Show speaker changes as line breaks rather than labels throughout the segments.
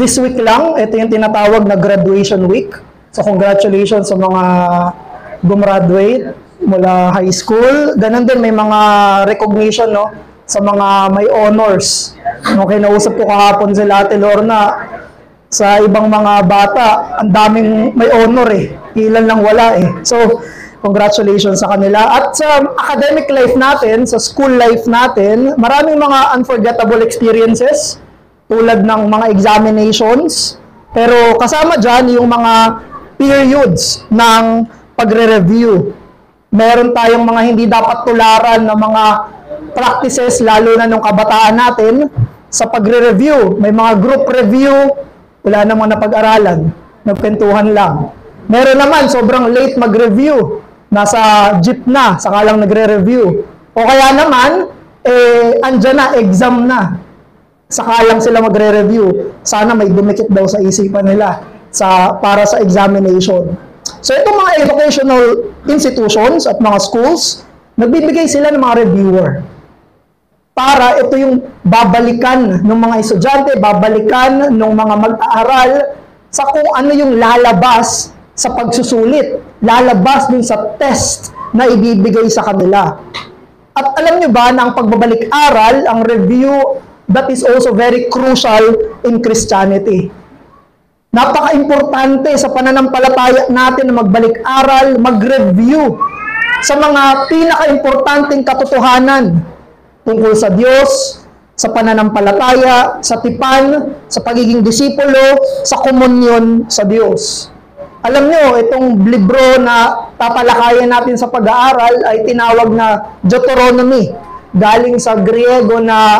This week lang, ito yung tinatawag na graduation week. So congratulations sa mga gumraduate mula high school. Ganun din, may mga recognition, no, sa mga may honors. No, kinausap ko kahapon sila Ate Lorna, sa ibang mga bata, ang daming may honor eh. Ilan lang wala eh. So, congratulations sa kanila. At sa academic life natin, sa school life natin, maraming mga unforgettable experiences tulad ng mga examinations. Pero kasama dyan yung mga periods ng pagre-review. Meron tayong mga hindi dapat tularan na mga practices, lalo na nung kabataan natin, sa pagre-review. May mga group review, wala namang napag-aralan, nagpentuhan lang. Meron naman, sobrang late mag-review, nasa jeep na, saka lang nagre-review. O kaya naman, andyan na, exam na, saka lang sila magre-review. Sana may dumikit daw sa isipan nila para sa examination. So itong mga educational institutions at mga schools, nagbibigay sila ng mga reviewer. Para ito yung babalikan ng mga estudyante, babalikan ng mga mag-aaral sa kung ano yung lalabas sa pagsusulit, lalabas dun sa test na ibibigay sa kanila. At alam nyo ba na ang pagbabalik-aral, ang review, that is also very crucial in Christianity. Napaka-importante sa pananampalataya natin na magbalik-aral, mag-review sa mga pinaka-importanting katotohanan tungkol sa Diyos, sa pananampalataya, sa tipan, sa pagiging disipulo, sa komunyon sa Diyos. Alam nyo, itong libro na tatalakayan natin sa pag-aaral ay tinawag na Deuteronomy. Galing sa Griego na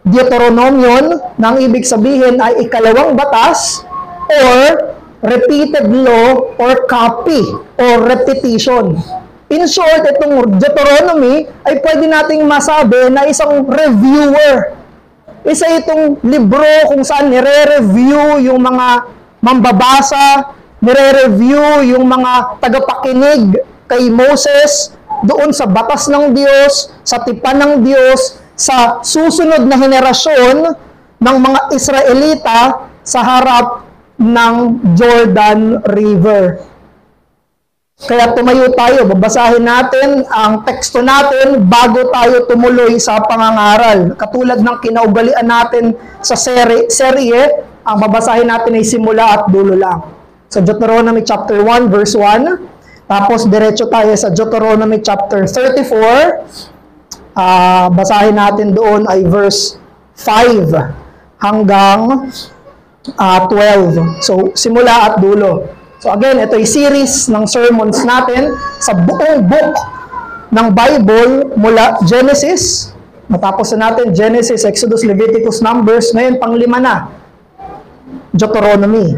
Deuteronomion, na ang ibig sabihin ay ikalawang batas or repeated law or copy or repetition. In short, itong Deuteronomy ay pwede nating masabi na isang reviewer. Isa itong libro kung saan nire-review yung mga mambabasa, nire-review yung mga tagapakinig kay Moses doon sa batas ng Diyos, sa tipan ng Diyos, sa susunod na henerasyon ng mga Israelita sa harap ng Jordan River. Kaya tumayo tayo, babasahin natin ang teksto natin bago tayo tumuloy sa pangangaral. Katulad ng kinaugalian natin sa serye, ang babasahin natin ay simula at dulo lang. Sa Deuteronomy chapter 1 verse 1, tapos diretso tayo sa Deuteronomy chapter 34, basahin natin doon ay verse 5 hanggang 12. So, simula at dulo. So again, ito ay series ng sermons natin sa buong book ng Bible mula Genesis. Matapos na natin Genesis, Exodus, Leviticus, Numbers. Ngayon, pang-5 na. Deuteronomy.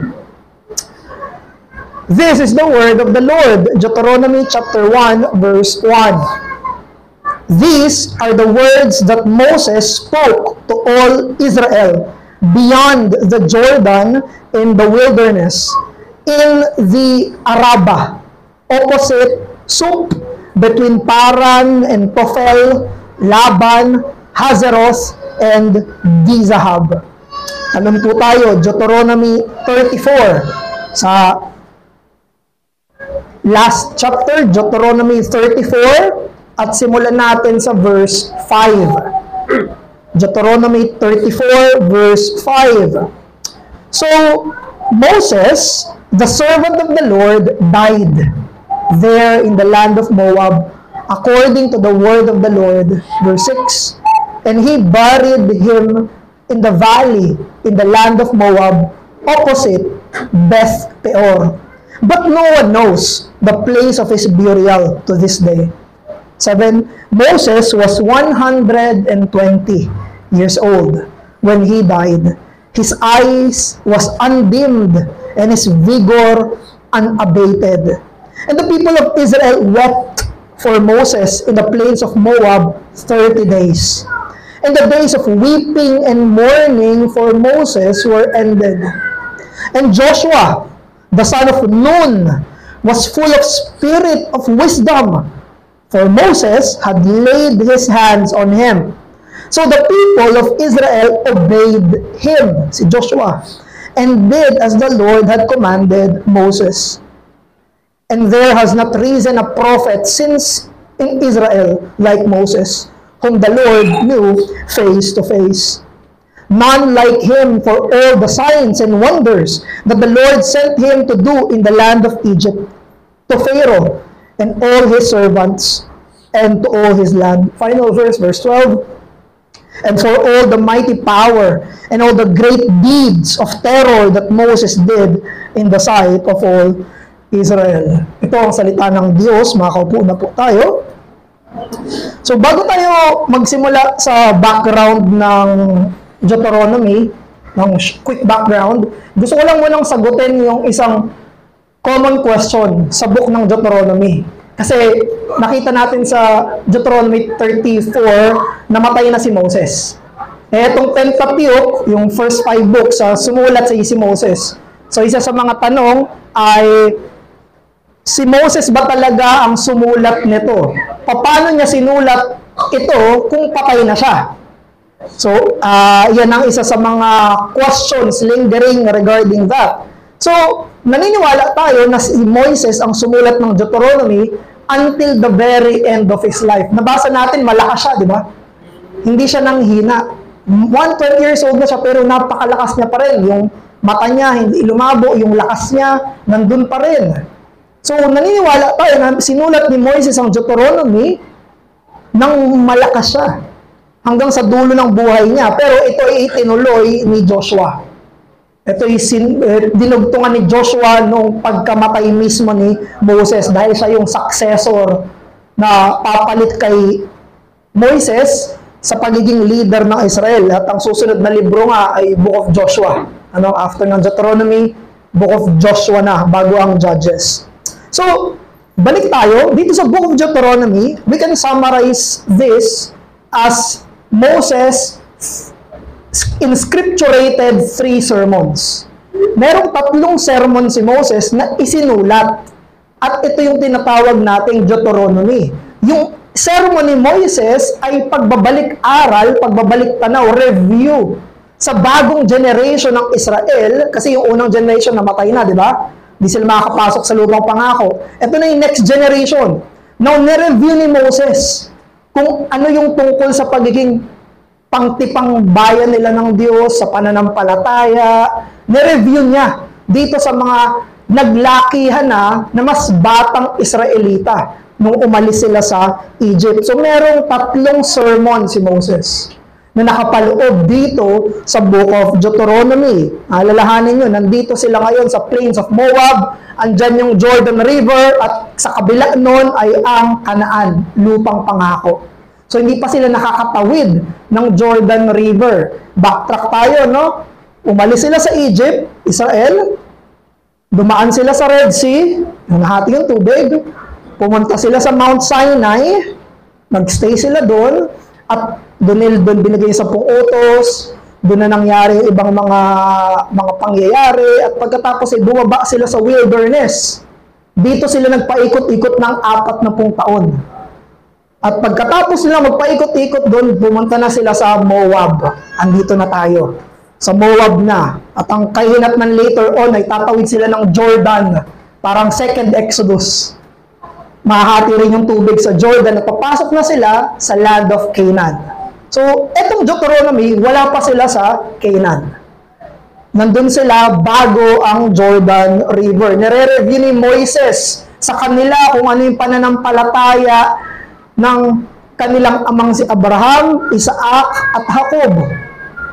This is the word of the Lord. Deuteronomy chapter 1, verse 1. These are the words that Moses spoke to all Israel beyond the Jordan in the wilderness, in the Araba, opposite Sup, between Paran and Tophel, Laban, Hazeroth, and Dizahab. Alam po tayo, Deuteronomy 34. Sa last chapter, Deuteronomy 34, at simulan natin sa verse 5. Deuteronomy 34, verse 5. So, Moses, the servant of the Lord, died there in the land of Moab, according to the word of the Lord. Verse 6, and he buried him in the valley in the land of Moab, opposite Beth Peor. But no one knows the place of his burial to this day. 7, Moses was 120 years old when he died. His eyes was undimmed, and his vigor unabated. And the people of Israel wept for Moses in the plains of Moab 30 days. And the days of weeping and mourning for Moses were ended. And Joshua, the son of Nun, was full of spirit of wisdom, for Moses had laid his hands on him. So the people of Israel obeyed him, si Joshua, and did as the Lord had commanded Moses. And there has not risen a prophet since in Israel like Moses, whom the Lord knew face to face. None like him for all the signs and wonders that the Lord sent him to do in the land of Egypt, to Pharaoh and all his servants, and to all his land. Final verse, verse 12. And for all the mighty power and all the great deeds of terror that Moses did in the sight of all Israel. Ito ang salita ng Diyos. Makaupo na po tayo. So bago tayo magsimula sa background ng Deuteronomy, ng quick background, gusto ko lang munang sagutin yung isang common question sa book ng Deuteronomy. Kasi nakita natin sa Deuteronomy 34, namatay na si Moses. Itong Pentateuch, yung first 5 books, sumulat si Moses. So isa sa mga tanong ay, si Moses ba talaga ang sumulat nito? Paano niya sinulat ito kung patay na siya? So, yan ang isa sa mga questions lingering regarding that. So, naniniwala tayo na si Moises ang sumulat ng Deuteronomy until the very end of his life. Nabasa natin, malakas siya, di ba? Hindi siya nanghina. 120 years old na siya, pero napakalakas niya pa rin. Yung mata niya, hindi lumabo, yung lakas niya, nandun pa rin. So, naniniwala tayo na sinulat ni Moises ang Deuteronomy nang malakas siya hanggang sa dulo ng buhay niya. Pero ito ay itinuloy ni Joshua. Ito ay dinugtungan ni Joshua nung pagkamatay mismo ni Moses dahil siya yung successor na papalit kay Moises sa pagiging leader ng Israel. At ang susunod na libro nga ay Book of Joshua. After ng Deuteronomy, Book of Joshua na, bago ang Judges. So, balik tayo. Dito sa Book of Deuteronomy, we can summarize this as Moses inscripturated 3 sermons. Merong 3 sermon si Moses na isinulat. At ito yung tinatawag nating Deuteronomy. Yung sermon ni Moises ay pagbabalik-aral, pagbabalik-tanaw, review sa bagong generation ng Israel, kasi yung unang generation namatay na, di ba? Di sila makakapasok sa lupang pangako. Ito na yung next generation. Now, nireview ni Moses kung ano yung tungkol sa pagiging pangtipang bayan nila ng Diyos, sa pananampalataya. Nireview niya dito sa mga naglakihan na mas batang Israelita nung umalis sila sa Egypt. So, merong 3 sermon si Moses na nakapaloob dito sa Book of Deuteronomy. Alalahanin nyo, nandito sila ngayon sa plains of Moab, andyan yung Jordan River, at sa kabila nun ay ang Canaan, lupang pangako. So, hindi pa sila nakakatawid ng Jordan River. Backtrack tayo, no? Umalis sila sa Egypt, Israel, dumaan sila sa Red Sea, nahati yung tubig, pumunta sila sa Mount Sinai, nagstay sila doon, at doon binigay sa 10 utos, doon na nangyari ibang mga pangyayari, at pagkatapos ay bumaba sila sa wilderness. Dito sila nagpaikot-ikot ng 40 taon. At pagkatapos nila magpaikot-ikot doon, pumunta na sila sa Moab. Andito na tayo. Sa Moab na. At ang kahinatnan later on ay tatawid sila ng Jordan. Parang second Exodus. Mahahati rin yung tubig sa Jordan at papasok na sila sa land of Canaan. So, etong Deuteronomy, wala pa sila sa Canaan. Nandun sila bago ang Jordan River. Nire-review ni Moises sa kanila kung ano yung pananampalataya ng kanilang amang si Abraham, Isaac, at Jacob.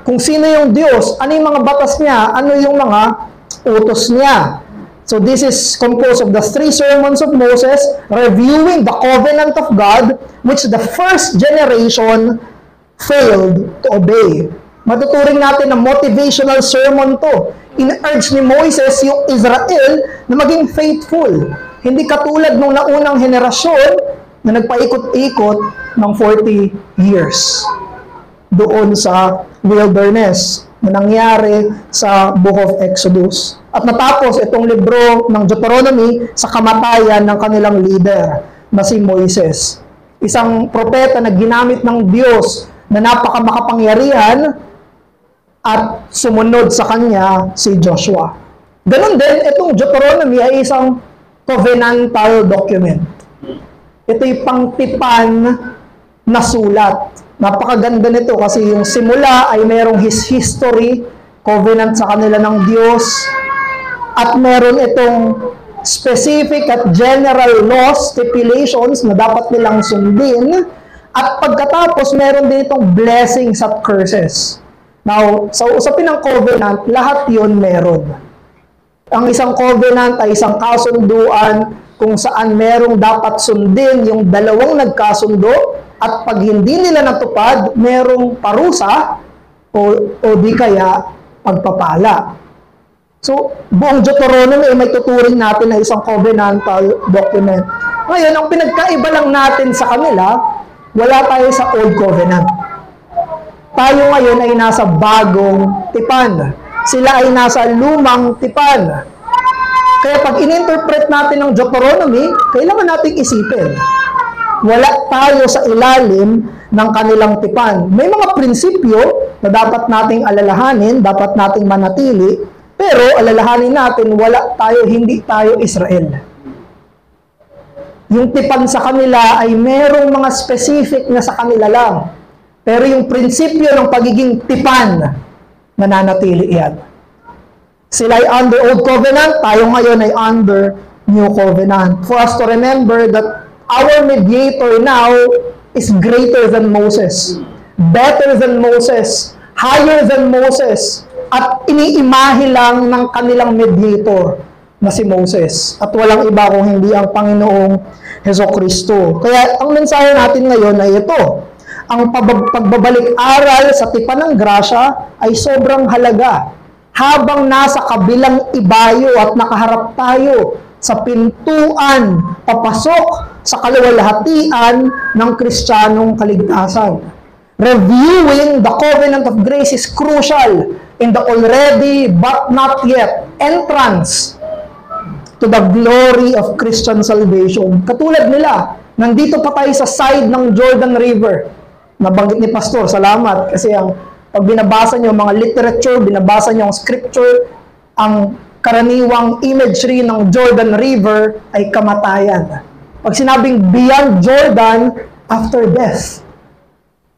Kung sino yung Diyos, ano yung mga batas niya, ano yung mga utos niya. So this is composed of the 3 sermons of Moses, reviewing the covenant of God, which the first generation failed to obey. Matuturing natin na motivational sermon to. In-urge ni Moises yung Israel na maging faithful. Hindi katulad nung naunang henerasyon na nagpaikot-ikot ng 40 years doon sa wilderness na nangyari sa Book of Exodus. At natapos itong libro ng Deuteronomy sa kamatayan ng kanilang leader na si Moises. Isang propeta na ginamit ng Diyos na napakamakapangyarihan at sumunod sa kanya si Joshua. Ganon din, itong Deuteronomy ay isang covenantal document. Ito'y pangtipan na sulat. Napakaganda nito kasi yung simula ay merong history, covenant sa kanila ng Diyos, at meron itong specific at general laws, stipulations na dapat nilang sundin, at pagkatapos meron din itong blessings at curses. Now, sa usapin ng covenant, lahat yun meron. Ang isang covenant ay isang kasunduan kung saan merong dapat sundin yung dalawang nagkasundo, at pag hindi nila natupad, merong parusa o di kaya pagpapala. So, buong Deuteronomy ay may tuturing natin na isang covenantal document. Ngayon, ang pinagkaiba lang natin sa kanila, wala tayo sa Old Covenant. Tayo ngayon ay nasa bagong tipan. Sila ay nasa lumang tipan. Kaya pag in-interpret natin ng Deuteronomy, kailangan nating isipin. Wala tayo sa ilalim ng kanilang tipan. May mga prinsipyo na dapat nating alalahanin, dapat nating manatili, pero alalahanin natin, hindi tayo Israel. Yung tipan sa kanila ay merong mga specific na sa kanila lang. Pero yung prinsipyo ng pagiging tipan, nananatili yan. Sila ay under Old Covenant, tayo ngayon ay under New Covenant. For us to remember that our mediator now is greater than Moses, better than Moses, higher than Moses, at iniimahe lang ng kanilang mediator na si Moses. At walang iba kung hindi ang Panginoong Hesukristo. Kaya ang mensahe natin ngayon ay ito. Ang pagbabalik-aral sa tipan ng grasya ay sobrang halaga. Habang nasa kabilang ibayo at nakaharap tayo sa pintuan, papasok sa kaluwalhatian ng Kristiyanong kaligtasan. Reviewing the covenant of grace is crucial in the already but not yet entrance to the glory of Christian salvation. Katulad nila, nandito pa tayo sa side ng Jordan River. Nabanggit ni Pastor, salamat. Kasi pag binabasa nyo mga literature, binabasa nyo ang scripture, ang karaniwang imagery ng Jordan River ay kamatayan. Pag sinabing beyond Jordan, after death.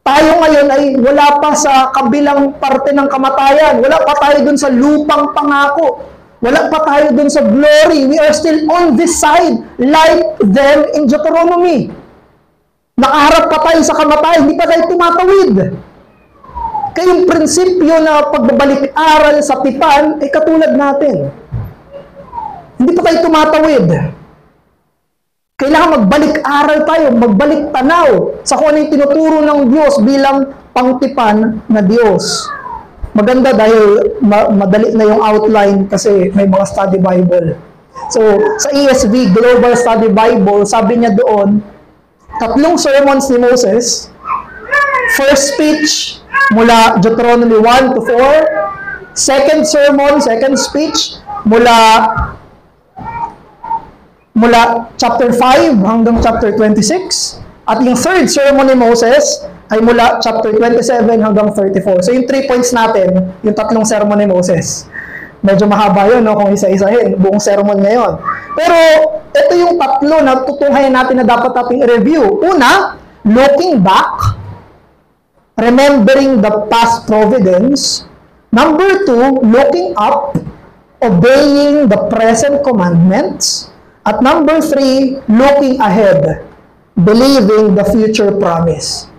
Tayo ngayon ay wala pa sa kabilang parte ng kamatayan. Wala pa tayo dun sa lupang pangako. Wala pa tayo dun sa glory. We are still on this side, like them in Deuteronomy. Nakaharap pa tayo sa kamatayan, hindi pa tayo tumatawid. Kaya yung prinsipyo na pagbabalik-aral sa tipan ay katulad natin. Hindi pa tayo tumatawid. Kailangan magbalik-aral tayo, magbalik tanaw sa kung ano yung tinuturo ng Diyos bilang pangtipan na Diyos. Maganda dahil madali na yung outline kasi may mga study Bible. So, sa ESV, Global Study Bible, sabi niya doon, 3 sermons ni Moses, first speech mula Deuteronomy 1 to 4, second sermon, second speech mula chapter 5 hanggang chapter 26, at yung third sermon ni Moses ay mula chapter 27 hanggang 34. So yung 3 points natin, yung 3 sermon ni Moses. Medyo mahaba yun, no, kung isa-isahin, buong sermon ngayon. Pero ito yung 3 na tutuhayan natin na dapat nating i-review. Una, looking back, remembering the past providence. Number 2, looking up, obeying the present commandments. At number 3, looking ahead, believing the future promise.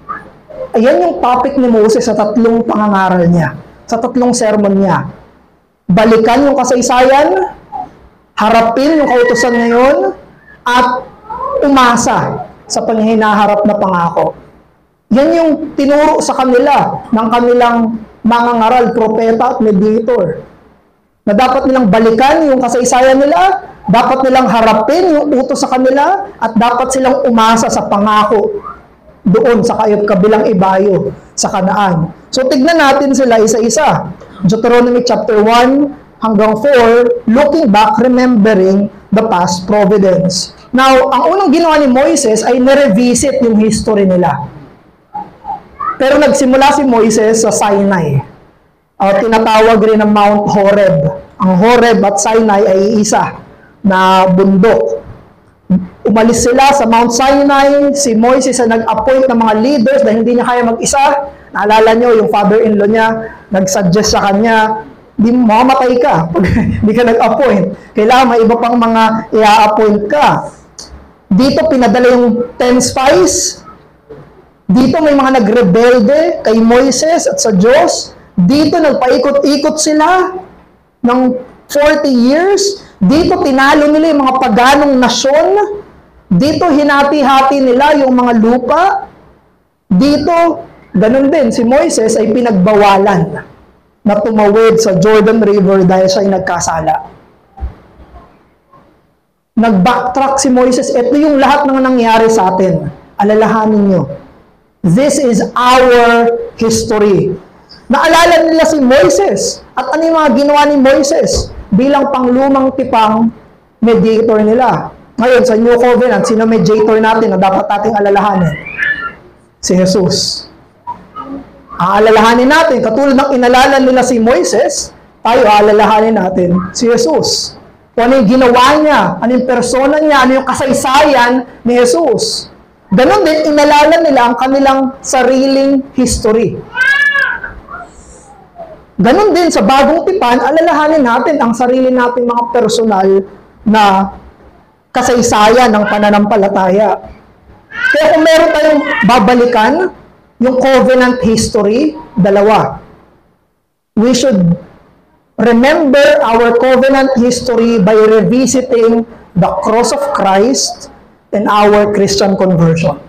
Ayan yung topic ni Moses sa 3 pangangaral niya, sa 3 sermon niya. Balikan yung kasaysayan, harapin yung kautusan ngayon, at umasa sa panghinaharap na pangako. Yan yung tinuro sa kanila ng kanilang mangangaral, propeta at mediator. Na dapat nilang balikan yung kasaysayan nila, dapat nilang harapin yung utos sa kanila, at dapat silang umasa sa pangako doon sa kabilang ibayo sa Kanaan. So tignan natin sila isa-isa. Deuteronomy chapter 1 hanggang 4, looking back, remembering the past providence. Now, ang unang ginawa ni Moises ay na-revisit yung history nila. Pero nagsimula si Moises sa Sinai. tinatawag rin ng Mount Horeb. Ang Horeb at Sinai ay isa na bundok. Umalis sila sa Mount Sinai, si Moises ay nag-appoint ng mga leaders dahil hindi niya kaya mag-isa. Naalala nyo, yung father-in-law niya, nag-suggest sa kanya, di mamamatay ka pag hindi ka nag-appoint. Kailangan may iba pang mga i-appoint ka. Dito pinadala yung 10 spies. Dito may mga nagrebelde kay Moises at sa Diyos. Dito nagpaikot-ikot sila ng 40 years. Dito tinalo nila yung mga paganong nasyon. Dito hinati-hati nila yung mga lupa. Dito, ganun din, si Moises ay pinagbawalan na tumawid sa Jordan River dahil siya ay nagkasala. Nag-backtrack si Moises. Ito yung lahat ng nangyari sa atin. Alalahanin nyo. This is our history. Naalala nila si Moises. At ano yung mga ginawa ni Moises bilang panglumang tipang mediator nila. Ngayon, sa New Covenant, sino mediator natin na dapat nating alalahanin? Si Jesus. Ang alalahanin natin, katulad ng inalala nila si Moises, tayo alalahanin natin si Jesus. Kung ano yung ginawa niya, ano yung persona niya, ano yung kasaysayan ni Jesus. Ganon din, inalala nila ang kanilang sariling history. Ganon din sa bagong tipan, alalahanin natin ang sarili nating mga personal na kasaysayan ng pananampalataya. Kaya kung meron tayong babalikan, yung covenant history, dalawa. We should remember our covenant history by revisiting the cross of Christ and our Christian conversion.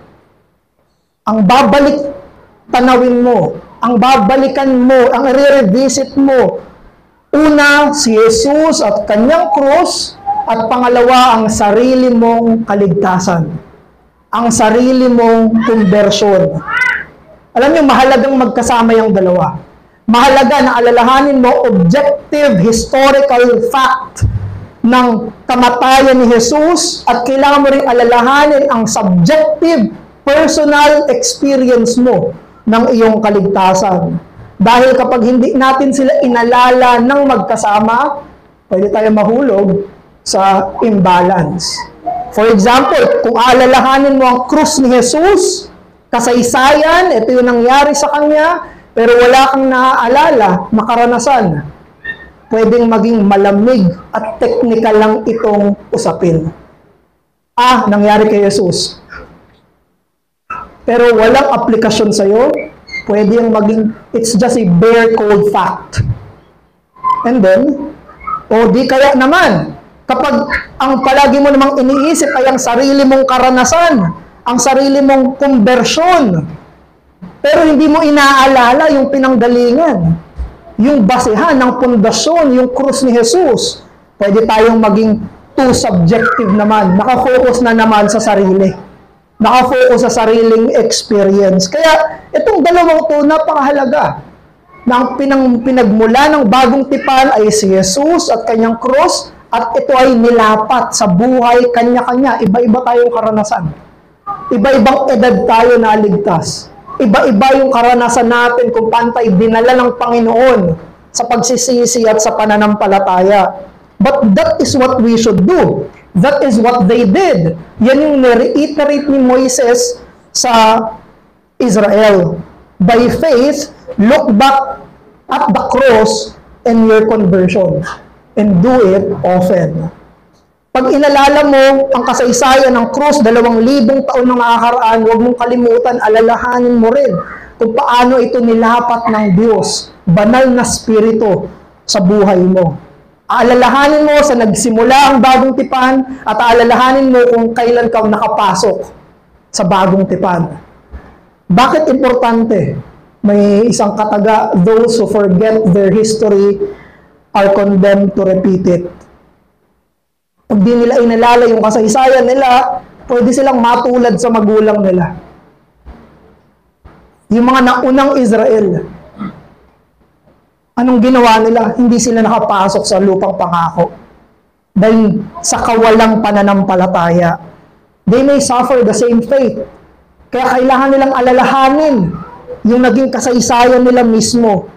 Ang babalik tanawin mo, ang babalikan mo, ang i-revisit mo, una, si Jesus at kanyang cross, at pangalawa, ang sarili mong kaligtasan. Ang sarili mong conversion. Alam niyo, mahalagang magkasama yung dalawa. Mahalaga na alalahanin mo objective historical fact ng kamatayan ni Jesus at kailangan mo rin alalahanin ang subjective personal experience mo ng iyong kaligtasan. Dahil kapag hindi natin sila inalala ng magkasama, pwede tayo mahulog sa imbalance. For example, kung alalahanin mo ang krus ni Jesus, kasaysayan, ito yung nangyari sa kanya, pero wala kang naaalala, makaranasan, pwedeng maging malamig at technical lang itong usapin. Nangyari kay Jesus. Pero walang aplikasyon sa'yo, pwede yung maging, it's just a bare cold fact. And then, di kaya naman, kapag ang palagi mo namang iniisip ay ang sarili mong karanasan, ang sarili mong konbersyon, pero hindi mo inaalala yung pinanggalingan, yung basehan ng pundasyon, yung krus ni Jesus, pwede tayong maging too subjective naman, nakafocus na naman sa sarili, nakafocus sa sariling experience. Kaya itong dalawang to napakahalaga, na ang pinagmula ng bagong tipan ay si Jesus at kanyang krus, at ito ay nilapat sa buhay kanya-kanya. Iba-iba tayong karanasan. Iba-ibang edad tayo naligtas. Iba-iba yung karanasan natin kung paano tayo dinala ng Panginoon sa pagsisisi at sa pananampalataya. But that is what we should do. That is what they did. Yan yung reiterate ni Moises sa Israel. By faith, look back at the cross and your conversion. And do it often. Pag inalala mo ang kasaysayan ng krus, 2,000 taon nang nakakaraan, huwag mong kalimutan, alalahanin mo rin kung paano ito nilapat ng Diyos, banal na spirito sa buhay mo. Alalahanin mo sa nagsimula ang bagong tipan at alalahanin mo kung kailan ka nakapasok sa bagong tipan. Bakit importante? May isang kataga, those who forget their history are condemned to repeat it. Pag di nila inalala yung kasaysayan nila, pwede silang matulad sa magulang nila. Yung mga naunang Israel, anong ginawa nila? Hindi sila nakapasok sa lupang pangako. Dahil sa kawalang pananampalataya. They may suffer the same fate. Kaya kailangan nilang alalahanin yung naging kasaysayan nila mismo.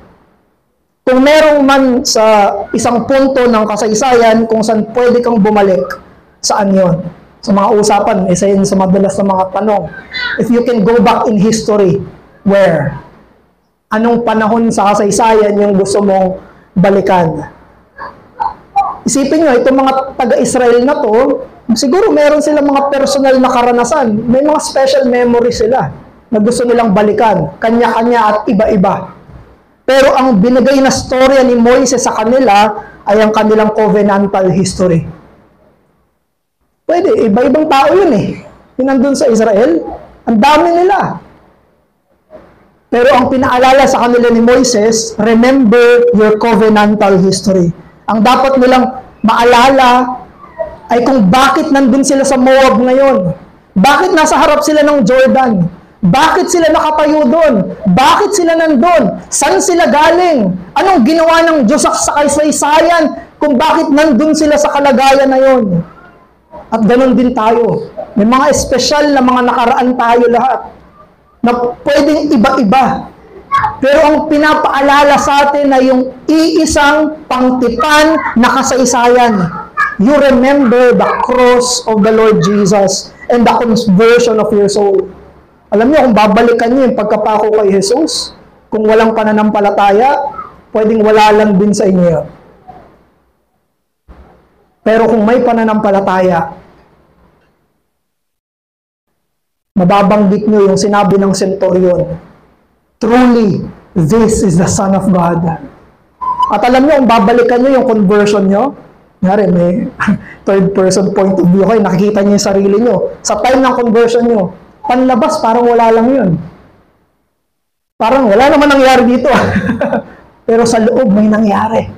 Kung merong man sa isang punto ng kasaysayan kung saan pwede kang bumalik, saan yon? Sa mga usapan, isa yun sa madalas na mga tanong. If you can go back in history, where? Anong panahon sa kasaysayan yung gusto mong balikan? Isipin nyo, itong mga taga-Israel na to, siguro meron silang mga personal na karanasan. May mga special memory sila na gusto nilang balikan. Kanya-kanya at iba-iba. Pero ang binigay na storya ni Moises sa kanila ay ang kanilang covenantal history. Pwede, iba-ibang tao yun eh. Yung nandun sa Israel, ang dami nila. Pero ang pinaalala sa kanila ni Moises, remember your covenantal history. Ang dapat nilang maalala ay kung bakit nandun sila sa Moab ngayon. Bakit nasa harap sila ng Jordan? Bakit sila nakatayo doon? Bakit sila nandun? Saan sila galing? Anong ginawa ng Diyos sa kasaysayan kung bakit nandun sila sa kalagayan na yon? At ganun din tayo. May mga espesyal na mga nakaraan tayo lahat na pwedeng iba-iba. Pero ang pinapaalala sa atin ay yung iisang pangtipan na kasaysayan. You remember the cross of the Lord Jesus and the conversion of your soul. Alam niyo, kung babalikan niyo yung pagkapako kay Jesus, kung walang pananampalataya, pwedeng wala lang din sa inyo yun. Pero kung may pananampalataya, mababanggit niyo yung sinabi ng centurion, truly, this is the Son of God. At alam niyo, kung babalikan niyo yung conversion niyo, may third person point of view kayo, nakikita niyo yung sarili niyo. Sa time ng conversion niyo, panlabas, parang wala lang yun. Parang wala naman nangyari dito. Pero sa loob, may nangyari.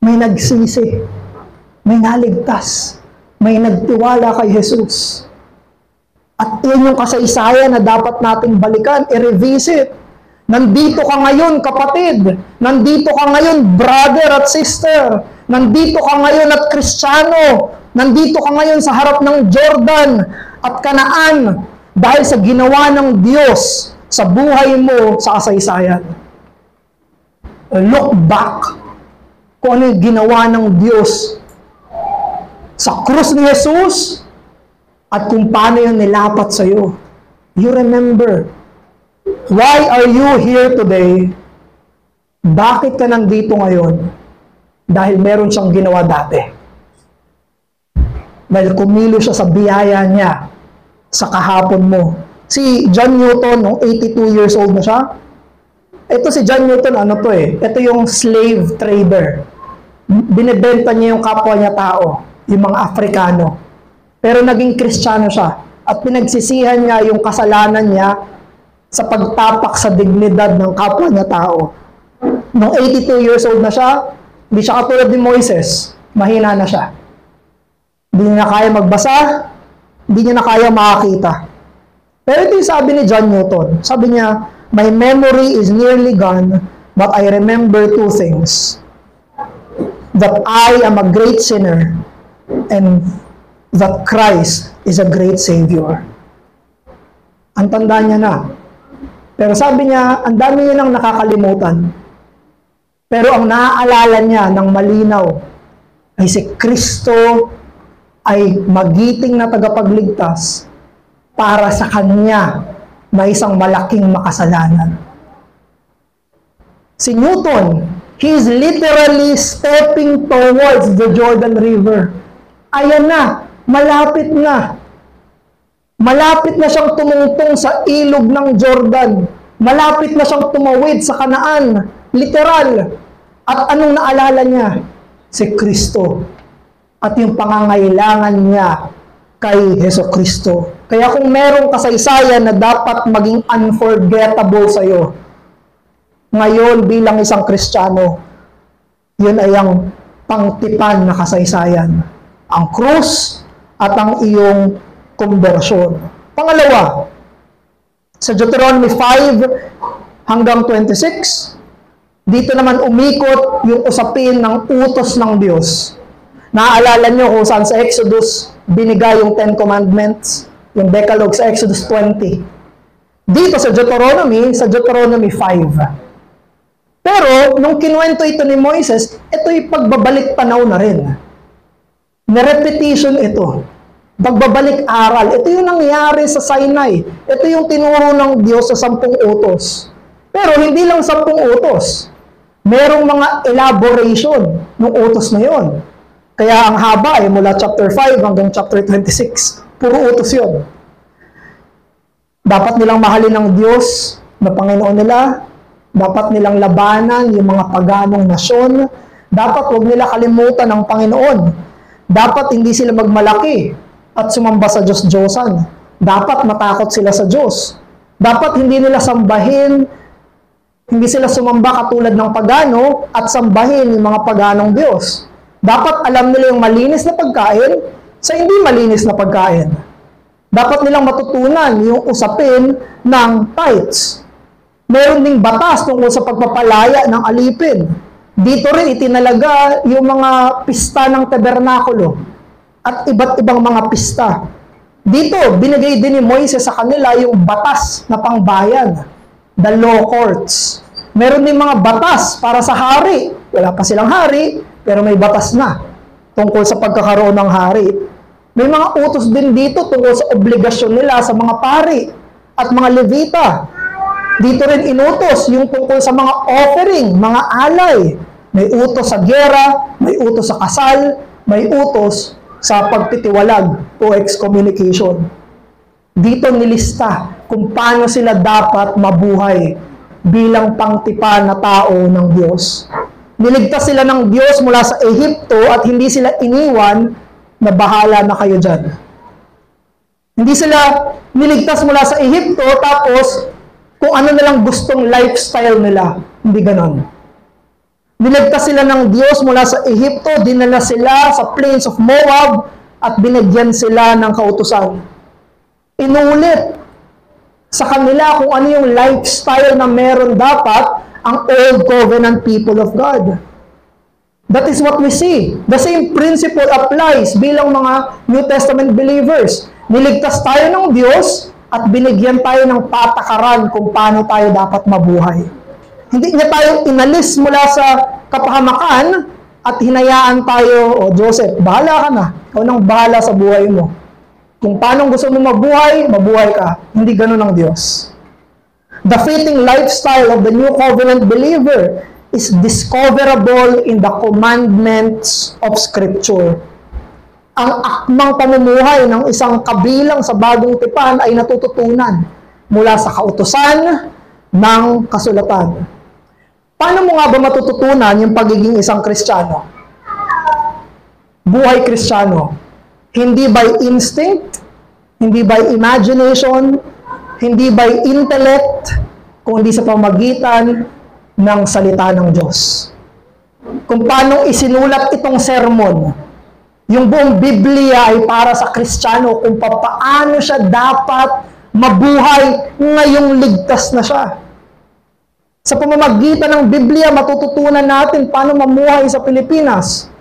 May nagsisi. May naligtas. May nagtiwala kay Jesus. At yun yung kasaysayan na dapat nating balikan, i-revisit. Nandito ka ngayon, kapatid. Nandito ka ngayon, brother at sister. Nandito ka ngayon at Kristiyano. Nandito ka ngayon sa harap ng Jordan at Kanaan dahil sa ginawa ng Diyos sa buhay mo sa kasaysayan. Look back kung ano yung ginawa ng Diyos sa krus ni Jesus at kung paano yung nilapat sa iyo. You remember, why are you here today? Bakit ka nandito ngayon? Dahil meron siyang ginawa dati. Dahil kumilo siya sa biyaya niya sa kahapon mo. Si John Newton, nung 82 years old na siya, ito si John Newton, ito yung slave trader. Binibenta niya yung kapwa niya tao, yung mga Afrikano. Pero naging Kristiyano siya. At pinagsisihan niya yung kasalanan niya sa pagtapak sa dignidad ng kapwa niya tao. Nung 82 years old na siya, hindi siya katulad ni Moises, mahina na siya. Hindi niya kaya magbasa, hindi niya na kaya makakita. Pero ito yung sabi ni John Newton. Sabi niya, my memory is nearly gone, but I remember two things. That I am a great sinner, and that Christ is a great Savior. Ang tanda niya na. Pero sabi niya, ang dami niya nang nakakalimutan. Pero ang naaalala niya ng malinaw ay si Kristo ay magiting na tagapagligtas para sa kanya na isang malaking makasalanan. Si Newton, he is literally stepping towards the Jordan River. Ayan na, malapit na. Malapit na siyang tumungtong sa ilog ng Jordan. Malapit na siyang tumawid sa Kanaan. Literal. At anong naalala niya? Si Kristo. At yung pangangailangan niya kay Hesus Kristo. Kaya kung merong kasaysayan na dapat maging unforgettable sa iyo, ngayon bilang isang Kristiyano, yun ay ang pangtipan na kasaysayan. Ang krus at ang iyong konbersyon. Pangalawa, sa Deuteronomy 5 hanggang 26, dito naman umikot yung usapin ng utos ng Diyos. Naaalala nyo kung saan sa Exodus binigay yung 10 Commandments, yung Decalogue sa Exodus 20. Dito sa Deuteronomy 5. Pero, nung kinuwento ito ni Moises, ito'y pagbabalik tanaw na rin. Na-repetition ito. Pagbabalik aral. Ito yung nangyari sa Sinai. Ito yung tinuro ng Diyos sa 10 utos. Pero hindi lang 10 utos. Merong mga elaboration ng utos na yon. Kaya ang haba ay mula chapter 5 hanggang chapter 26. Puro utos yun. Dapat nilang mahalin ng Diyos na Panginoon nila. Dapat nilang labanan yung mga paganong nasyon. Dapat huwag nila kalimutan ng Panginoon. Dapat hindi sila magmalaki at sumamba sa Diyos-Diyosan. Dapat matakot sila sa Diyos. Dapat hindi nila sambahin, hindi sila sumamba katulad ng pagano at sambahin yung mga paganong Diyos. Dapat alam nila yung malinis na pagkain sa hindi malinis na pagkain. Dapat nilang matutunan yung usapin ng tithes. Meron ding batas tungkol sa pagpapalaya ng alipin. Dito rin itinalaga yung mga pista ng tabernakulo at iba't ibang mga pista. Dito, binigay din ni Moises sa kanila yung batas na pangbayan, the law courts. Meron din mga batas para sa hari. Wala pa silang hari, pero may batas na tungkol sa pagkakaroon ng hari. May mga utos din dito tungkol sa obligasyon nila sa mga pari at mga levita. Dito rin inutos yung tungkol sa mga offering, mga alay. May utos sa gera, may utos sa kasal, may utos sa pagtitiwalag o excommunication. Dito nilista kung paano sila dapat mabuhay bilang pangtipan na tao ng Diyos. Niligtas sila ng Diyos mula sa Ehipto at hindi sila iniwan na bahala na kayo dyan. Hindi sila niligtas mula sa Ehipto tapos kung ano na lang gustong lifestyle nila. Hindi ganon. Niligtas sila ng Diyos mula sa Ehipto, dinala sila sa plains of Moab at binigyan sila ng kautusan. Inulit sa kanila kung ano yung lifestyle na meron dapat ang Old Covenant people of God. That is what we see. The same principle applies bilang mga New Testament believers. Niligtas tayo ng Diyos at binigyan tayo ng patakaran kung paano tayo dapat mabuhay. Hindi niya tayo inalis mula sa kapahamakan at hinayaan tayo, o Joseph, bahala ka na. Ikaw nang bahala sa buhay mo. Kung paano gusto mo mabuhay, mabuhay ka. Hindi ganun ang Diyos. The fitting lifestyle of the New Covenant believer is discoverable in the commandments of Scripture. Ang akmang pamumuhay ng isang kabilang sa bagong tipan ay natututunan mula sa kautusan ng kasulatan. Paano mo nga ba matututunan yung pagiging isang Kristiyano? Buhay Kristiyano. Hindi by instinct, hindi by imagination, hindi by intellect, kundi sa pamagitan ng salita ng Diyos. Kung paano isinulat itong sermon, yung buong Biblia ay para sa Kristiyano kung paano siya dapat mabuhay ngayong ligtas na siya. Sa pamamagitan ng Biblia, matututunan natin paano mamuhay sa Pilipinas,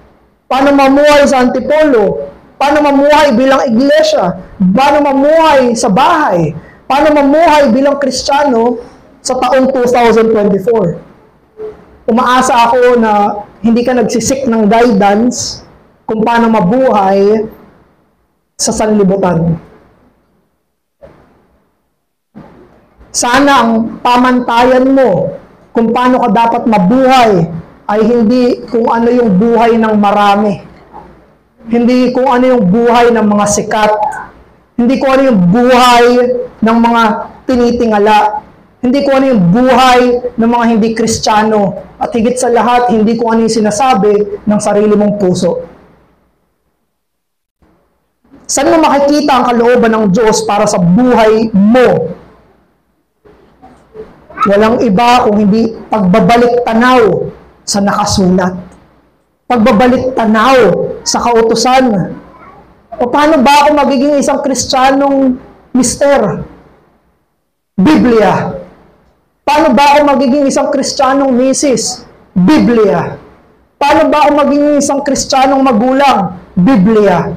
paano mamuhay sa Antipolo, paano mamuhay bilang iglesia, paano mamuhay sa bahay, paano mamuhay bilang Kristiyano sa taong 2024. Umaasa ako na hindi ka nagsisik ng guidance kung paano mabuhay sa sanlibutan. Sana ang pamantayan mo kung paano ka dapat mabuhay ay hindi kung ano yung buhay ng marami. Hindi kung ano yung buhay ng mga sikat. Hindi kung ano yung buhay ng mga tinitingala. Hindi kung ano yung buhay ng mga hindi Kristiyano. At higit sa lahat, hindi kung ano yung sinasabi ng sarili mong puso. Saan mo makikita ang kalooban ng Diyos para sa buhay mo? Walang iba kung hindi pagbabalik tanaw sa nakasulat. Pagbabalik tanaw sa kautusan. O paano ba ako magiging isang Kristiyanong mister? Biblia. Paano ba ako magiging isang Kristiyanong misis? Biblia. Paano ba ako magiging isang Kristiyanong magulang? Biblia.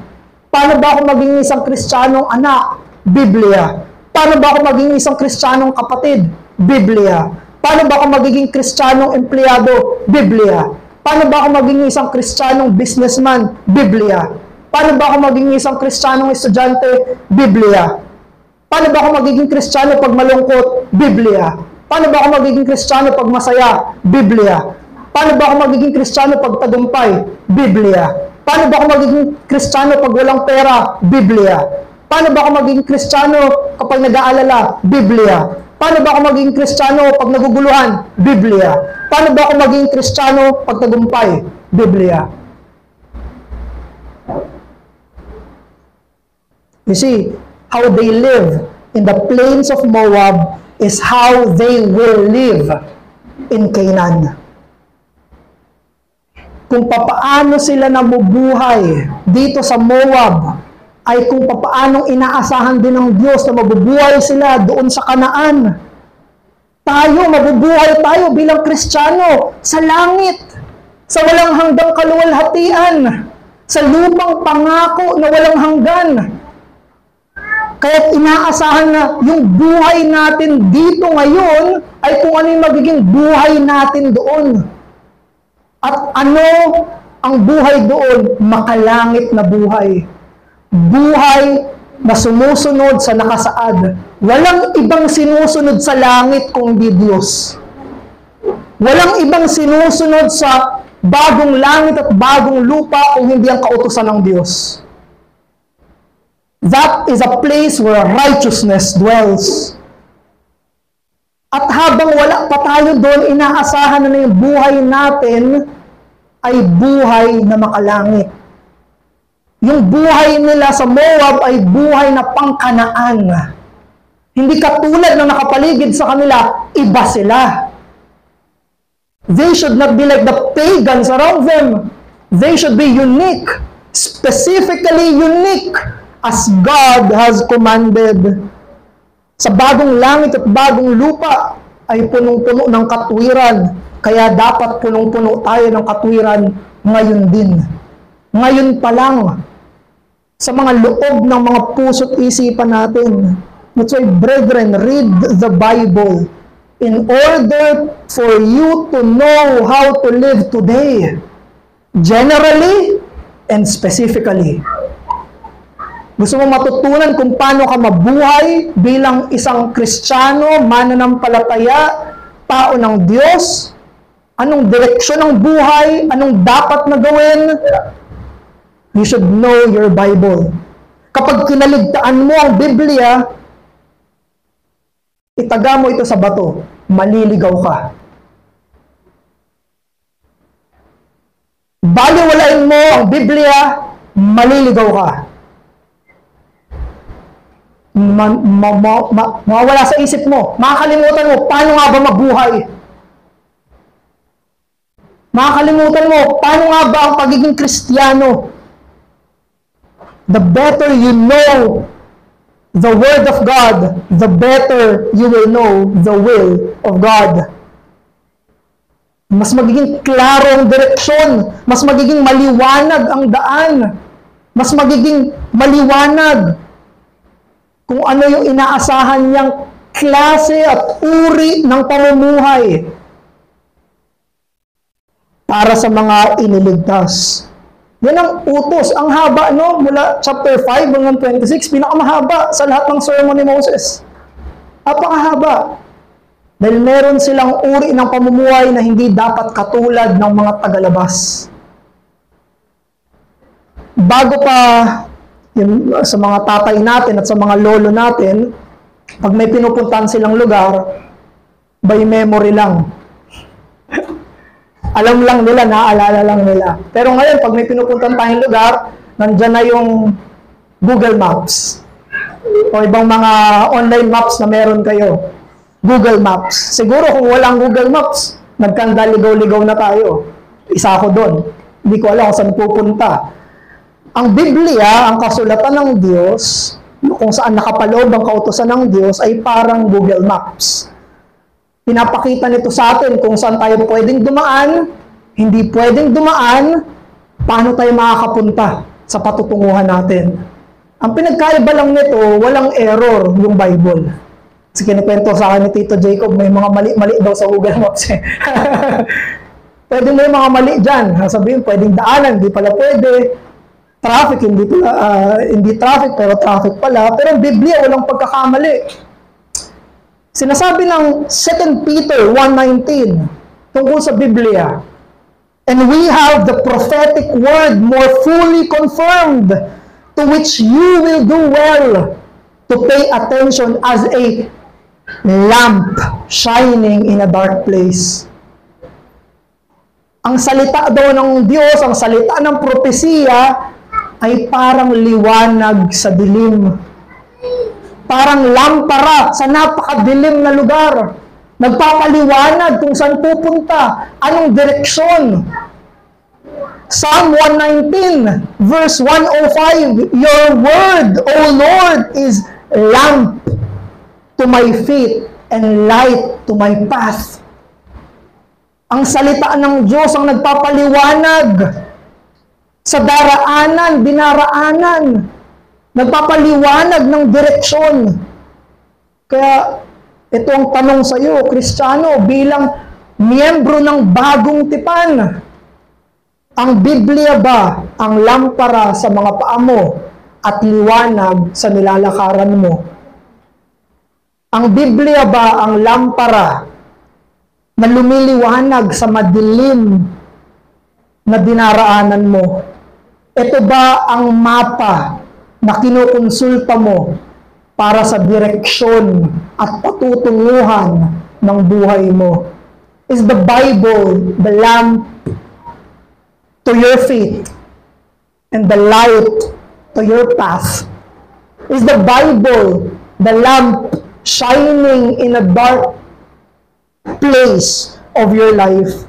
Paano ba ako magiging isang Kristiyanong anak? Biblia. Paano ba ako magiging isang Kristiyanong kapatid? Biblia. Paano ba ako magiging Kristiyanong empleyado? Biblia. Paano ba ako magiging isang Kristiyanong businessman? Biblia. Paano ba ako magiging isang Kristiyanong estudyante? Biblia. Paano ba ako magiging Kristiyano pag malungkot? Biblia. Paano ba ako magiging Kristiyano pag masaya? Biblia. Paano ba ako magiging Kristiyano pag tagumpay? Biblia. Paano ba ako magiging Kristiyano pag walang pera? Biblia. Paano ba ako magiging Kristiyano kapag nag-aalala? Biblia. Paano ba ako magiging Kristiyano pag naguguluhan? Biblia. Paano ba ako magiging Kristiyano pag tagumpay? Biblia. You see, how they live in the plains of Moab is how they will live in Canaan. Kung papaano sila nabubuhay dito sa Moab, ay kung papaanong inaasahan din ng Diyos na mabubuhay sila doon sa Kanaan. Tayo, mabubuhay tayo bilang Kristiyano sa langit, sa walang hanggang kaluwalhatian, sa lupang pangako na walang hanggan. Kaya inaasahan na yung buhay natin dito ngayon ay kung ano yung magiging buhay natin doon. At ano ang buhay doon? Makalangit na buhay. Buhay na sumusunod sa nakasaad. Walang ibang sinusunod sa langit kung hindi Diyos. Walang ibang sinusunod sa bagong langit at bagong lupa kung hindi ang kautusan ng Diyos. That is a place where righteousness dwells. At habang wala pa tayo doon, inaasahan na yung buhay natin ay buhay na makalangit. Yung buhay nila sa Moab ay buhay na pangkanaan. Hindi katulad ng nakapaligid sa kanila, iba sila. They should not be like the pagans around them. They should be unique, specifically unique, as God has commanded. Sa bagong langit at bagong lupa ay punong-puno ng katwiran. Kaya dapat punong-puno tayo ng katwiran ngayon din. Ngayon pa lang. Sa mga loob ng mga puso't isipan natin. That's why, brethren, read the Bible in order for you to know how to live today. Generally and specifically. Gusto mo matutunan kung paano ka mabuhay bilang isang Kristiyano, mananampalataya, tao ng Diyos? Anong direksyon ng buhay? Anong dapat na gawin? You should know your Bible. Kapag kinaligtaan mo ang Biblia, itaga mo ito sa bato, maliligaw ka. Baliwalain mo ang Biblia, maliligaw ka. Mawawala sa isip mo, makakalimutan mo, paano nga ba mabuhay? Makakalimutan mo, paano nga ba ang pagiging Kristiyano? The better you know the Word of God, the better you will know the will of God. Mas magiging klaro ang direksyon, mas magiging maliwanag ang daan, mas magiging maliwanag kung ano yung inaasahan niyang klase at uri ng pamumuhay para sa mga iniligtas. Yan ang utos. Ang haba, no? Mula chapter 5 hanggang 26, pinakamahaba sa lahat ng sermon ni Moses. Napakahaba. Dahil meron silang uri ng pamumuhay na hindi dapat katulad ng mga tagalabas. Bago pa yun, sa mga tatay natin at sa mga lolo natin, pag may pinupuntahan silang lugar, by memory lang. Alam lang nila, naaalala lang nila. Pero ngayon, pag may pinupuntahan tayong lugar, nandyan na yung Google Maps. O ibang mga online maps na meron kayo. Google Maps. Siguro kung walang Google Maps, nagkandaligaw-ligaw na tayo. Isa ako doon. Hindi ko alam kung saan pupunta. Ang Biblia, ang kasulatan ng Diyos, kung saan nakapaloob ang kautusan ng Diyos, ay parang Google Maps. Pinapakita nito sa atin kung saan tayo pwedeng dumaan, hindi pwedeng dumaan, paano tayo makakapunta sa patutunguhan natin. Ang pinagkaiba lang nito, walang error yung Bible. Kasi kinikwento sa akin ni Tito Jacob, may mga mali-mali daw sa Google Maps eh. Pwede may mga mali dyan. Sabihin, pwedeng daanan, hindi pala pwede. Traffic, hindi traffic, pero traffic pala. Pero ang Biblia, walang pagkakamali. Sinasabi ng 2 Peter 1:19 tungkol sa Biblia, and we have the prophetic word more fully confirmed, to which you will do well to pay attention as a lamp shining in a dark place. Ang salita daw ng Diyos, ang salita ng propesiya, ay parang liwanag sa dilim. Parang lampara sa napakadilim na lugar. Nagpapaliwanag kung saan pupunta, anong direksyon. Psalm 119, verse 105, your word, O Lord, is lamp to my feet and light to my path. Ang salita ng Diyos ang nagpapaliwanag sa daraanan, dinaraanan. Nagpapaliwanag ng direksyon. Kaya ito ang tanong sa iyo, Kristiyano, bilang miyembro ng bagong tipan. Ang Biblia ba ang lampara sa mga paa mo at liwanag sa nilalakaran mo? Ang Biblia ba ang lampara na lumiliwanag sa madilim na dinaraanan mo? Ito ba ang mapa na kinukonsulta mo para sa direksyon at patutunguhan ng buhay mo? Is the Bible the lamp to your feet and the light to your path? Is the Bible the lamp shining in a dark place of your life?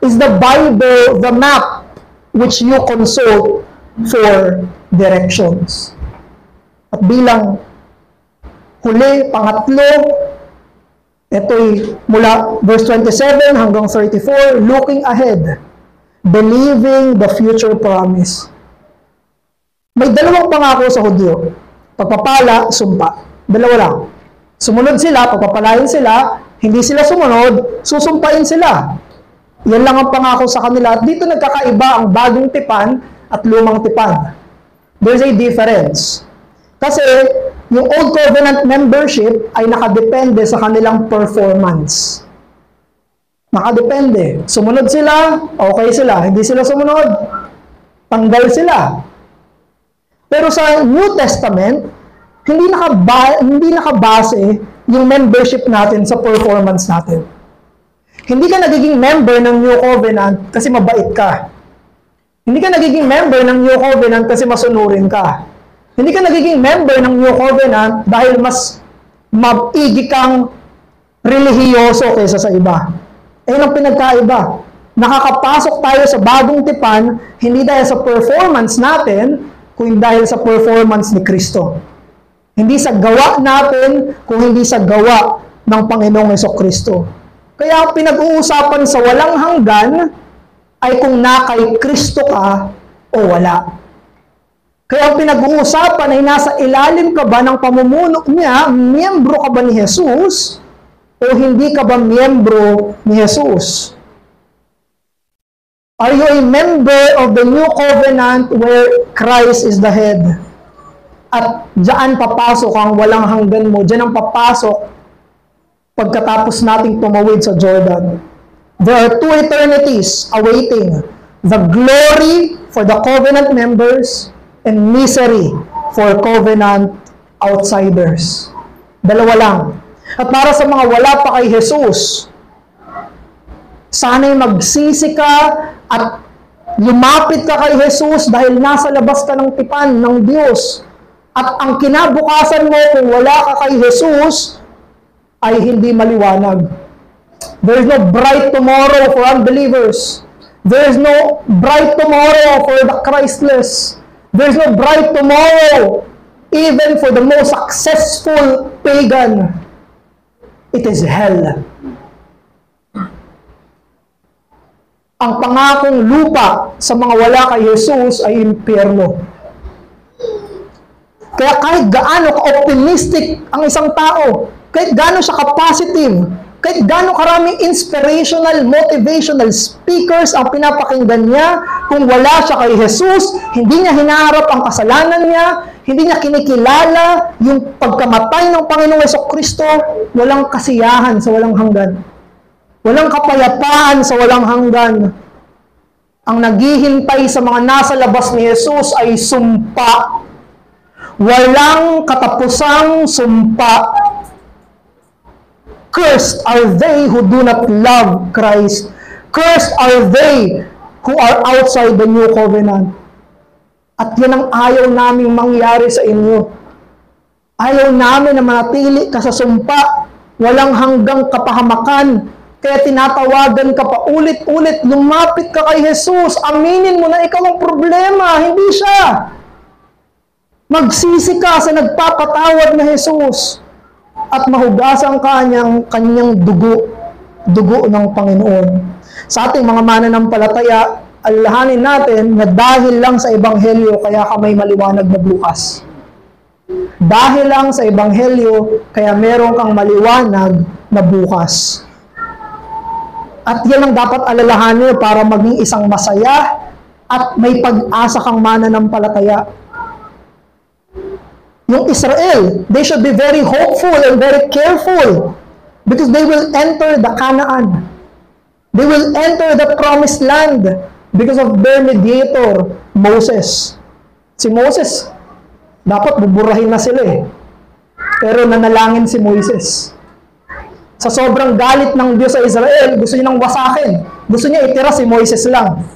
Is the Bible the map which you consult for directions? At bilang huli, pangatlo, ito'y mula verse 27 hanggang 34, looking ahead, believing the future promise. May dalawang pangako sa Hudyo. Pagpapala, sumpa. Dalawa lang. Sumunod sila, pagpapalain sila, hindi sila sumunod, susumpain sila. Yan lang ang pangako sa kanila. At dito nagkakaiba ang bagong tipan at lumang tipan. There's a difference. Kasi yung Old Covenant membership ay nakadepende sa kanilang performance. Nakadepende. Sumunod sila, okay sila. Hindi sila sumunod, tanggal sila. Pero sa New Testament, hindi nakabase yung membership natin sa performance natin. Hindi ka nagiging member ng New Covenant kasi mabait ka. Hindi ka nagiging member ng New Covenant kasi masunurin ka. Hindi ka nagiging member ng New Covenant dahil mas maigi kang relihiyoso kaysa sa iba. Ayun ang pinagkaiba. Nakakapasok tayo sa bagong tipan hindi dahil sa performance natin, kundi dahil sa performance ni Kristo. Hindi sa gawa natin, kung hindi sa gawa ng Panginoong Hesukristo. Kaya ang pinag-uusapan sa walang hanggan ay kung na kay Kristo ka o wala. Kaya ang pinag-uusapan ay nasa ilalim ka ba ng pamumuno niya, miyembro ka ba ni Jesus, o hindi ka ba miyembro ni Jesus? Are you a member of the New Covenant where Christ is the head? At diyan papasok ang walang hanggan mo. Diyan ang papasok pagkatapos nating tumawid sa Jordan. There are two eternities awaiting. The glory for the covenant members and misery for covenant outsiders. Dalawa lang. At para sa mga wala pa kay Jesus, sana'y magsisi ka at lumapit ka kay Jesus dahil nasa labas ka ng tipan ng Diyos. At ang kinabukasan mo kung wala ka kay Jesus ay hindi maliwanag. There is no bright tomorrow for unbelievers. There is no bright tomorrow for the Christless. There is no bright tomorrow even for the most successful pagan. It is hell. Ang pangakong lupa sa mga wala kay Jesus ay impyerno. Kaya kahit gaano ka-optimistic ang isang tao, kahit gaano siya ka-positive, kahit gaano karaming inspirational, motivational speakers ang pinapakinggan niya, kung wala siya kay Jesus, hindi niya hinaharap ang kasalanan niya, hindi niya kinikilala yung pagkamatay ng Panginoong Jesucristo, walang kasiyahan sa walang hanggan. Walang kapayapaan sa walang hanggan. Ang naghihintay sa mga nasa labas ni Jesus ay sumpa. Walang katapusang sumpa. Cursed are they who do not love Christ. Cursed are they who are outside the new covenant. At yan ang ayaw naming mangyari sa inyo. Ayaw namin na manatili ka sa sumpa, walang hanggang kapahamakan. Kaya tinatawagan ka pa ulit-ulit, lumapit ka kay Jesus, aminin mo na ikaw ang problema, hindi siya. Magsisi ka sa nagpapatawad na Jesus at mahugasan ka kanyang dugo ng Panginoon. Sa ating mga mananampalataya, alalahanin natin na dahil lang sa Ebanghelyo, kaya ka may maliwanag na bukas. Dahil lang sa Ebanghelyo, kaya meron kang maliwanag na bukas. At yan ang dapat alalahanin para maging isang masaya at may pag-asa kang mananampalataya. Yung Israel, they should be very hopeful and very careful because they will enter the Canaan. They will enter the promised land because of their mediator, Moses. Si Moses, dapat buburahin na sila eh. Pero nanalangin si Moises. Sa sobrang galit ng Diyos sa Israel, gusto niya nang wasakin. Gusto niya itira si Moises lang.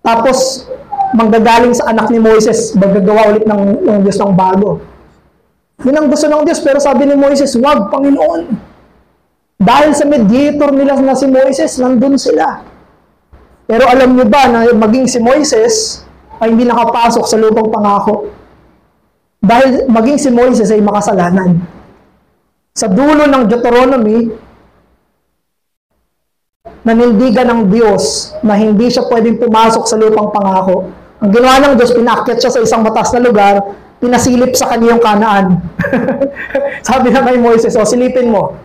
Tapos, manggagaling sa anak ni Moises, magagawa ulit ng Diyos ng bago. Yun ang gusto ng Diyos, pero sabi ni Moises, wag, Panginoon. Dahil sa mediator nila na si Moises, nandun sila. Pero alam niyo ba na maging si Moises ay hindi nakapasok sa lupang pangako? Dahil maging si Moises ay makasalanan. Sa dulo ng Deuteronomy, nanindigan ng Diyos na hindi siya pwedeng pumasok sa lupang pangako. Ang ginawa ng Diyos, pinaakyat siya sa isang mataas na lugar, pinasilip sa kanya yung Kanaan. Sabi na kay Moises, silipin mo.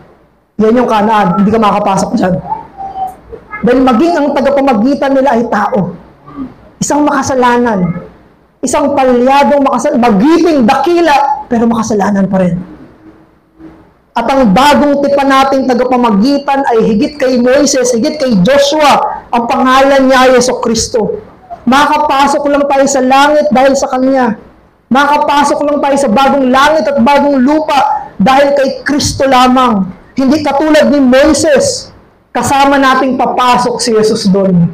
Yan yung Kanaan, hindi ka makapasok dyan. Dahil maging ang tagapamagitan nila ay tao. Isang makasalanan. Isang palyadong makasalanan. Magiging dakila, pero makasalanan pa rin. At ang bagong tipan nating tagapamagitan ay higit kay Moises, higit kay Joshua, ang pangalan niya ay Jesucristo. Makapasok lang tayo sa langit dahil sa Kanya. Makapasok lang tayo sa bagong langit at bagong lupa dahil kay Kristo lamang. Hindi katulad ni Moises, kasama nating papasok si Jesus doon.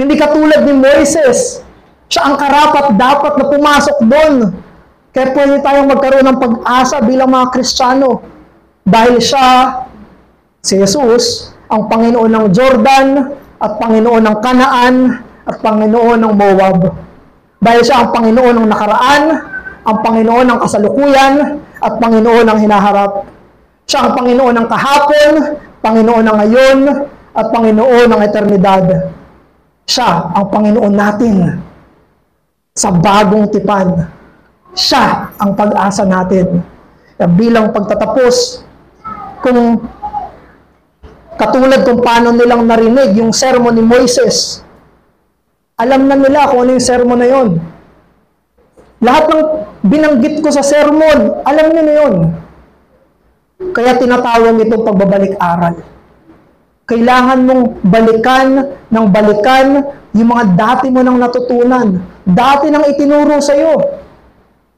Hindi katulad ni Moises, siya ang karapat-dapat na pumasok doon. Kaya pwede tayong magkaroon ng pag-asa bilang mga Kristiyano. Dahil siya, si Jesus, ang Panginoon ng Jordan, at Panginoon ng Canaan, at Panginoon ng Moab. Dahil siya ang Panginoon ng nakaraan, ang Panginoon ng kasalukuyan, at Panginoon ng hinaharap. Siya ang Panginoon ng kahapon, Panginoon ng ngayon, at Panginoon ng eternidad. Siya ang Panginoon natin sa bagong tipan. Siya ang pag-asa natin. Bilang pagtatapos, kung katulad kung paano nilang narinig yung sermon ni Moises, alam na nila kung ano yung sermon na yon. Lahat ng binanggit ko sa sermon, alam niyo na yun. Kaya tinatawag itong pagbabalik-aral. Kailangan mong balikan ng balikan yung mga dati mo nang natutunan, dati nang itinuro sa'yo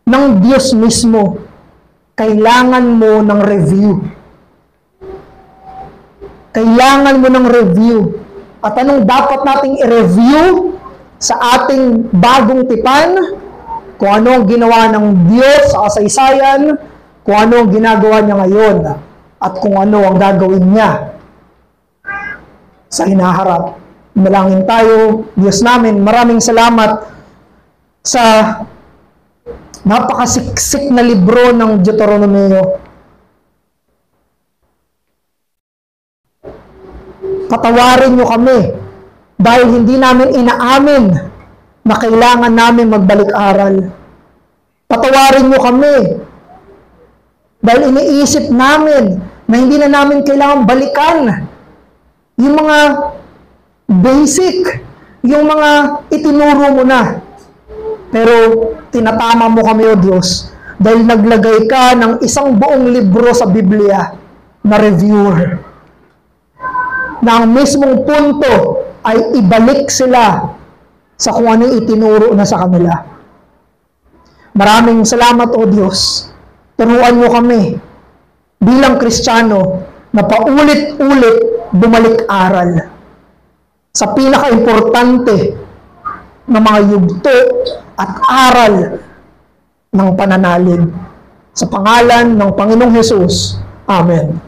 ng Diyos mismo. Kailangan mo ng review. Kailangan mo ng review. At anong dapat nating i-review sa ating bagong tipan? Kung ano ang ginawa ng Diyos sa kasaysayan, kung ano ang ginagawa niya ngayon, at kung ano ang gagawin niya sa hinaharap. Malangin tayo, Diyos namin, maraming salamat sa napakasiksik na libro ng Deuteronomio. Patawarin niyo kami dahil hindi namin inaamin na kailangan namin magbalik-aral. Patawarin niyo kami Dahil iniisip namin na hindi na namin kailangan balikan yung mga basic, yung mga itinuro mo na. Pero tinatama mo kami, O Diyos, dahil naglagay ka ng isang buong libro sa Biblia na reviewer. Na ang mismong punto ay ibalik sila sa kung ano itinuro na sa kanila. Maraming salamat, O Diyos. Turuan mo kami bilang Kristiyano na paulit-ulit bumalik-aral sa pinaka-importante na mga yugto at aral ng pananalig. Sa pangalan ng Panginoong Hesus. Amen.